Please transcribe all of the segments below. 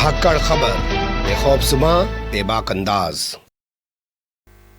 धाकड़ खबर, बेखौफजुमा बेबाक अंदाज।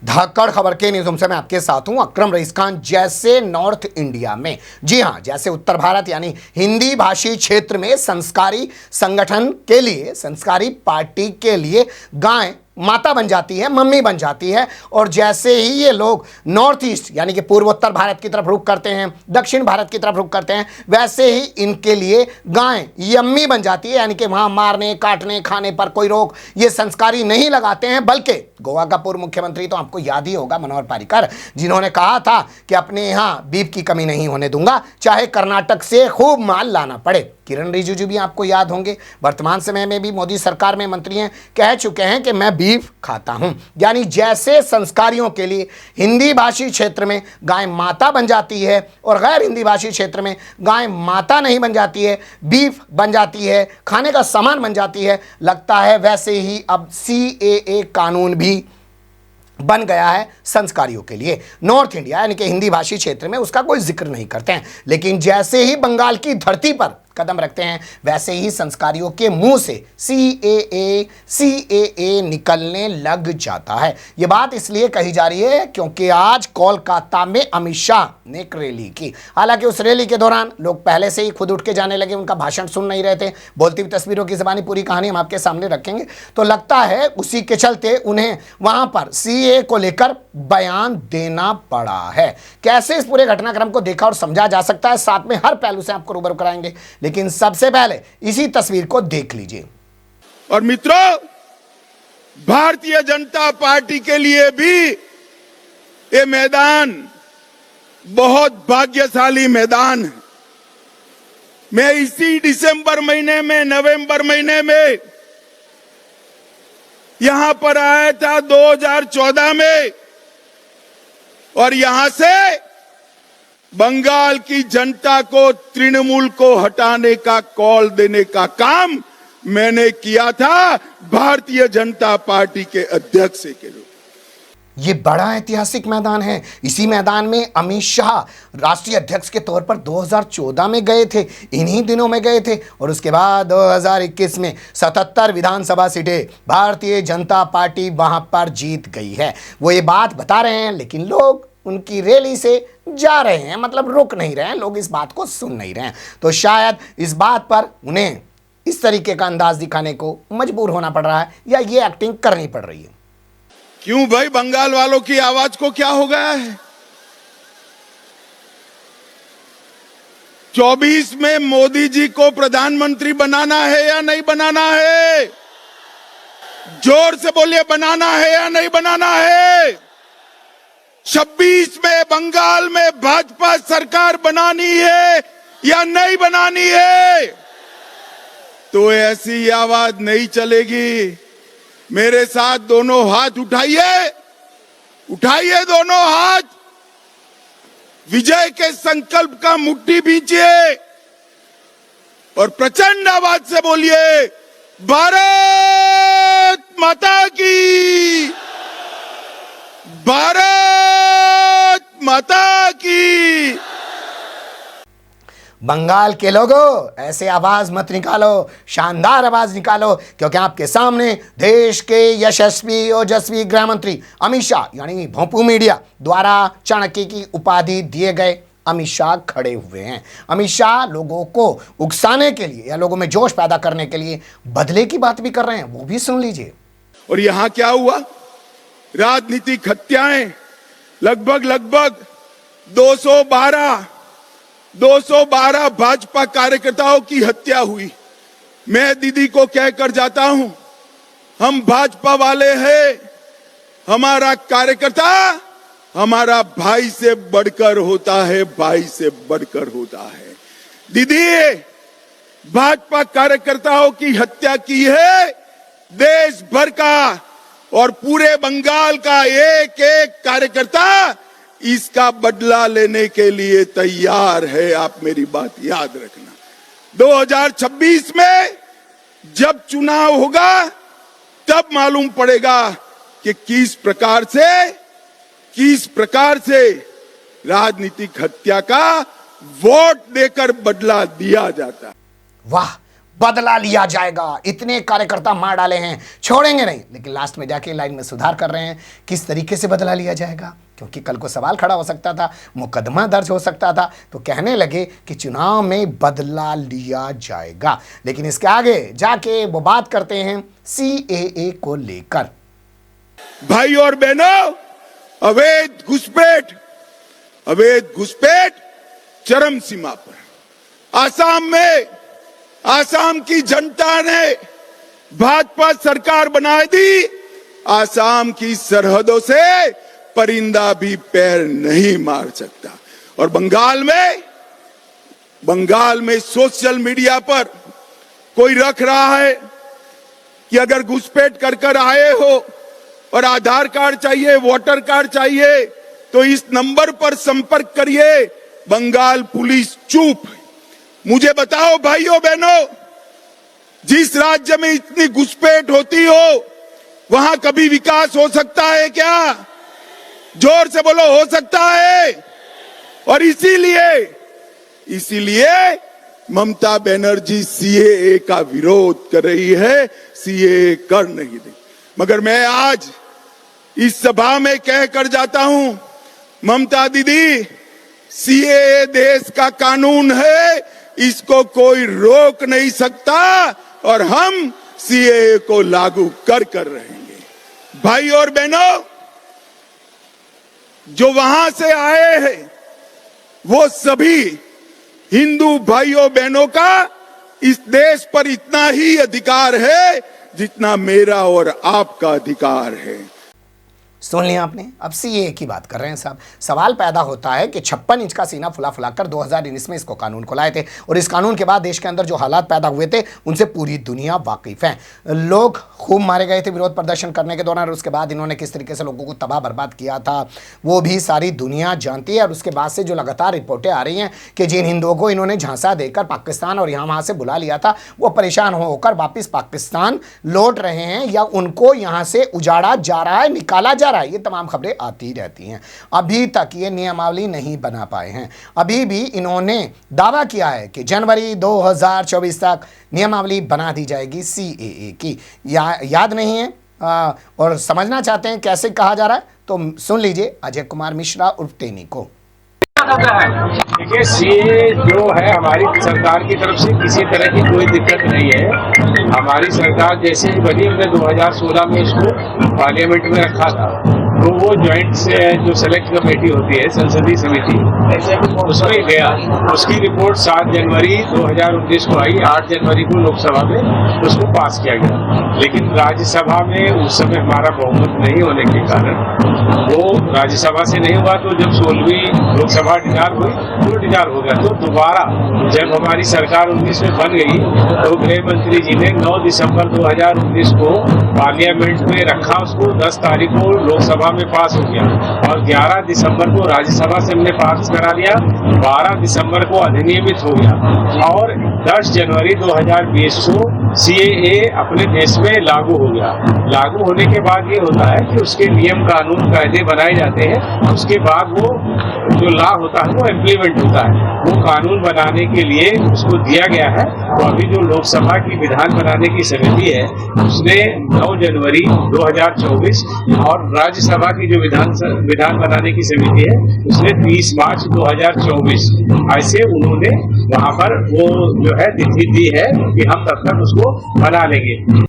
धाकड़ खबर के न्यूज़ में आपके साथ हूं अकरम रईस खान। जैसे नॉर्थ इंडिया में, जी हां, जैसे उत्तर भारत यानी हिंदी भाषी क्षेत्र में संस्कारी संगठन के लिए, संस्कारी पार्टी के लिए गाय माता बन जाती है, मम्मी बन जाती है। और जैसे ही ये लोग नॉर्थ ईस्ट यानी कि पूर्वोत्तर भारत की तरफ रुख करते हैं, दक्षिण भारत की तरफ रुख करते हैं, वैसे ही इनके लिए गाय यम्मी बन जाती है, यानी कि वहां मारने काटने खाने पर कोई रोक ये संस्कारी नहीं लगाते हैं। बल्कि गोवा का पूर्व मुख्यमंत्री तो आपको याद ही होगा, मनोहर पर्रिकर, जिन्होंने कहा था कि अपने यहाँ बीफ की कमी नहीं होने दूंगा, चाहे कर्नाटक से खूब माल लाना पड़े। किरण रिजिजू भी आपको याद होंगे, वर्तमान समय में भी मोदी सरकार में मंत्री हैं, कह चुके हैं कि मैं बीफ खाता हूं। यानी जैसे संस्कारियों के लिए हिंदी भाषी क्षेत्र में गाय माता बन जाती है और गैर हिंदी भाषी क्षेत्र में गाय माता नहीं बन जाती है, बीफ बन जाती है, खाने का सामान बन जाती है, लगता है वैसे ही अब CAA कानून भी बन गया है संस्कारियों के लिए। नॉर्थ इंडिया यानी कि हिंदी भाषी क्षेत्र में उसका कोई जिक्र नहीं करते हैं, लेकिन जैसे ही बंगाल की धरती पर कदम रखते हैं वैसे ही संस्कारियों के मुंह से CAA निकलने लग जाता है। यह बात इसलिए कही जा रही है क्योंकि आज कोलकाता में अमित शाह ने एक रैली की। हालांकि उस रैली के दौरान लोग पहले से ही खुद उठ के जाने लगे, उनका भाषण सुन नहीं रहे थे। बोलती हुई तस्वीरों की ज़बानी पूरी कहानी हम आपके सामने रखेंगे, तो लगता है उसी के चलते उन्हें वहां पर CAA को लेकर बयान देना पड़ा है। कैसे इस पूरे घटनाक्रम को देखा और समझा जा सकता है, साथ में हर पहलू से आपको रूबरू कराएंगे, लेकिन सबसे पहले इसी तस्वीर को देख लीजिए। और मित्रों, भारतीय जनता पार्टी के लिए भी ये मैदान बहुत भाग्यशाली मैदान है। मैं इसी दिसंबर महीने में, नवंबर महीने में यहां पर आया था 2014 में, और यहां से बंगाल की जनता को, तृणमूल को हटाने का कॉल देने का काम मैंने किया था भारतीय जनता पार्टी के अध्यक्ष के रूप में। ये बड़ा ऐतिहासिक मैदान है। इसी मैदान में अमित शाह राष्ट्रीय अध्यक्ष के तौर पर 2014 में गए थे, इन्हीं दिनों में गए थे, और उसके बाद 2021 में 77 विधानसभा सीटें भारतीय जनता पार्टी वहां पर जीत गई है। वो ये बात बता रहे हैं, लेकिन लोग उनकी रैली से जा रहे हैं, मतलब रुक नहीं रहे हैं, लोग इस बात को सुन नहीं रहे हैं। तो शायद इस बात पर उन्हें इस तरीके का अंदाज दिखाने को मजबूर होना पड़ रहा है, या ये एक्टिंग करनी पड़ रही है। क्यों भाई, बंगाल वालों की आवाज को क्या हो गया है? 24 में मोदी जी को प्रधानमंत्री बनाना है या नहीं बनाना है? जोर से बोलिए, बनाना है या नहीं बनाना है? 26 में बंगाल में भाजपा सरकार बनानी है या नहीं बनानी है? तो ऐसी आवाज नहीं चलेगी। मेरे साथ दोनों हाथ उठाइए, उठाइए दोनों हाथ, विजय के संकल्प का मुट्ठी भींचिए और प्रचंड आवाज से बोलिए, भारत माता की, भारत माता की। बंगाल के लोगों, ऐसे आवाज मत निकालो, शानदार आवाज निकालो, क्योंकि आपके सामने देश के यशस्वी ओजस्वी गृह मंत्री अमित शाह यानी भोंपू मीडिया द्वारा चाणक्य की उपाधि दिए गए अमित शाह खड़े हुए हैं। अमित शाह लोगों को उकसाने के लिए या लोगों में जोश पैदा करने के लिए बदले की बात भी कर रहे हैं, वो भी सुन लीजिए। और यहां क्या हुआ? राजनीतिक हत्याएं, लगभग 212 भाजपा कार्यकर्ताओं की हत्या हुई। मैं दीदी को कहकर जाता हूं, हम भाजपा वाले हैं, हमारा कार्यकर्ता हमारा भाई से बढ़कर होता है, भाई से बढ़कर होता है। दीदी, भाजपा कार्यकर्ताओं की हत्या की है देश भर का, और पूरे बंगाल का एक एक कार्यकर्ता इसका बदला लेने के लिए तैयार है। आप मेरी बात याद रखना। 2026 में जब चुनाव होगा तब मालूम पड़ेगा कि किस प्रकार से राजनीतिक हत्या का वोट देकर बदला दिया जाता है। वाह, बदला लिया जाएगा, इतने कार्यकर्ता मार डाले हैं, छोड़ेंगे नहीं। लेकिन लास्ट में जाके लाइन में सुधार कर रहे हैं, किस तरीके से बदला लिया जाएगा, क्योंकि कल को सवाल खड़ा हो सकता था, मुकदमा दर्ज हो सकता था। तो कहने लगे कि चुनाव में बदला लिया जाएगा। लेकिन इसके आगे जाके वो बात करते हैं CAA को लेकर। भाई और बहनों, अवैध घुसपैठ चरम सीमा पर। आसाम की जनता ने भाजपा सरकार बना दी। आसाम की सरहदों से परिंदा भी पैर नहीं मार सकता। और बंगाल में सोशल मीडिया पर कोई रख रहा है कि अगर घुसपैठ कर आए हो और आधार कार्ड चाहिए, वोटर कार्ड चाहिए, तो इस नंबर पर संपर्क करिए। बंगाल पुलिस चुप। मुझे बताओ भाइयों बहनों, जिस राज्य में इतनी घुसपैठ होती हो, वहां कभी विकास हो सकता है क्या? जोर से बोलो, हो सकता है? और इसीलिए ममता बनर्जी CAA का विरोध कर रही है, CAA कर नहीं दी। मगर मैं आज इस सभा में कहकर जाता हूं, ममता दीदी, CAA देश का कानून है, इसको कोई रोक नहीं सकता और हम CAA को लागू कर रहेंगे। भाई और बहनों, जो वहां से आए हैं, वो सभी हिंदू भाइयों बहनों का इस देश पर इतना ही अधिकार है जितना मेरा और आपका अधिकार है। सुन लिया आपने। अब CAA की बात कर रहे हैं साहब। सवाल पैदा होता है कि 56 इंच का सीना फुलाकर 2019 में इसको कानून को लाए थे, और इस कानून के बाद देश के अंदर जो हालात पैदा हुए थे उनसे पूरी दुनिया वाकिफ है। लोग खूब मारे गए थे विरोध प्रदर्शन करने के दौरान, और उसके बाद इन्होंने किस तरीके से लोगों को तबाह बर्बाद किया था वो भी सारी दुनिया जानती है। और उसके बाद से जो लगातार रिपोर्टें आ रही हैं कि जिन हिंदुओं को इन्होंने झांसा देकर पाकिस्तान और यहाँ वहाँ से बुला लिया था, वो परेशान होकर वापिस पाकिस्तान लौट रहे हैं या उनको यहाँ से उजाड़ा जा रहा है, निकाला जा रहा है। ये तमाम खबरें आती रहती हैं। अभी तक ये नियमावली नहीं बना पाए हैं। अभी भी इन्होंने दावा किया है कि जनवरी 2024 तक नियमावली बना दी जाएगी CAA की। याद नहीं है और समझना चाहते हैं कैसे कहा जा रहा है, तो सुन लीजिए अजय कुमार मिश्रा उर्फ टेनी को। देखिए, CAA जो है हमारी सरकार की तरफ से किसी तरह की कोई दिक्कत नहीं है। हमारी सरकार जैसे ही बनी, हमने 2016 में इसको पार्लियामेंट में रखा था, तो वो ज्वाइंट से जो सेलेक्ट कमेटी होती है, संसदीय समिति, उसमें गया। उसकी रिपोर्ट 7 जनवरी 2019 को आई। 8 जनवरी को लोकसभा में उसको पास किया गया। लेकिन राज्यसभा में उस समय हमारा बहुमत नहीं होने के कारण वो राज्यसभा से नहीं हुआ। तो जब 16वीं लोकसभा डिनार हुई तो डिनार हो गया। तो दोबारा जब हमारी सरकार 19 में बन गई, तो गृह मंत्री जी ने 9 दिसंबर 2019 को पार्लियामेंट में रखा। उसको 10 तारीख को लोकसभा में पास हो गया और 11 दिसंबर को राज्यसभा से हमने पास करा लिया। 12 दिसंबर को अधिनियमित हो गया और 10 जनवरी 2020 को CAA अपने देश में लागू हो गया। लागू होने के बाद ये होता है कि उसके नियम कानून कायदे बनाए जाते हैं। उसके बाद वो जो लॉ होता है वो इम्प्लीमेंट होता है। वो कानून बनाने के लिए उसको दिया गया है। तो अभी जो लोकसभा की विधान बनाने की समिति है, उसने 9 जनवरी 2024 और राज्यसभा की जो विधान बनाने की समिति है, उसने 30 मार्च 2024 ऐसे उन्होंने वहां पर वो जो है तिथि दी है कि हम तब तक उसको बना लेंगे।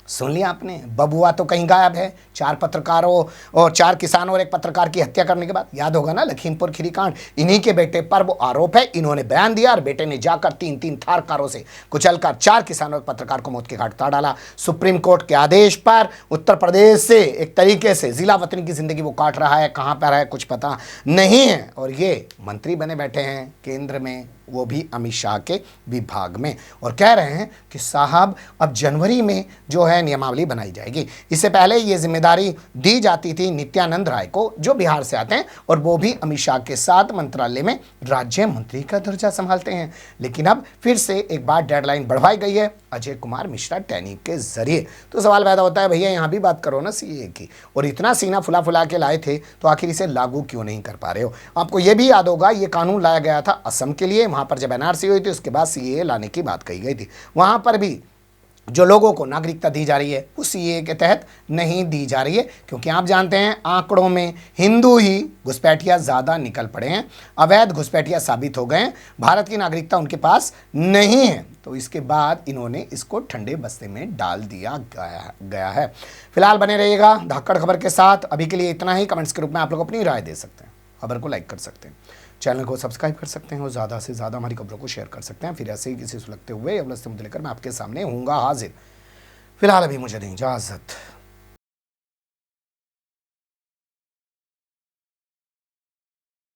सुन लिया आपने। बबुआ तो कहीं गायब है। 4 पत्रकारों और 4 किसानों और 1 पत्रकार की हत्या करने के बाद, याद होगा ना लखीमपुर खीरी कांड, इन्हीं के बेटे पर वो आरोप है। इन्होंने बयान दिया और बेटे ने जाकर 3 थार कारों से कुचलकर 4 किसानों और पत्रकार को मौत के घाट उतार डाला। सुप्रीम कोर्ट के आदेश पर उत्तर प्रदेश से एक तरीके से जिला वतनी की जिंदगी वो काट रहा है। कहां पर है कुछ पता नहीं है। और ये मंत्री बने बैठे हैं केंद्र में, वो भी अमित शाह के विभाग में, और कह रहे हैं कि साहब अब जनवरी में जो है नियमावली बनाई जाएगी। इससे पहले ये जिम्मेदारी दी जाती थी नित्यानंद राय को, जो बिहार से आते हैं और वो भी अमित शाह के साथ मंत्रालय में राज्य मंत्री का दर्जा संभालते हैं। लेकिन अब फिर से एक बार डेडलाइन बढ़वाई गई है अजय कुमार मिश्रा टैनी के जरिए। तो सवाल पैदा होता है, भैया यहाँ भी बात करो ना CAA की, और इतना सीना फुला के लाए थे तो आखिर इसे लागू क्यों नहीं कर पा रहे हो? आपको ये भी याद होगा ये कानून लाया गया था असम के लिए। वहाँ वहाँ पर जब एनआरसी हुई थी उसके बाद सीएए लाने की बात कही गई थी। वहाँ पर भी जो लोगों को नागरिकता दी जा रही है वो सीएए के तहत नहीं दी जा रही है, क्योंकि आप जानते हैं आंकड़ों में हिंदू ही घुसपैठिया ज़्यादा निकल पड़े हैं, अवैध घुसपैठिया साबित हो गए हैं, भारत की नागरिकता उनके पास नहीं है। तो इसके बाद इन्होंने इसको ठंडे बस्ते में डाल दिया गया है। फिलहाल बने रहिएगा धाकड़ खबर के साथ। अभी के लिए इतना ही। कमेंट्स के रूप में आप लोग अपनी राय दे सकते हैं, खबर को लाइक कर सकते हैं, चैनल को सब्सक्राइब कर सकते हैं और ज़्यादा से ज़्यादा हमारी खबरों को शेयर कर सकते हैं। फिर ऐसे ही किसी सुलगते हुए या उलझते मुद्दे लेकर मैं आपके सामने हूँगा हाजिर। फिलहाल अभी मुझे दें इजाज़त।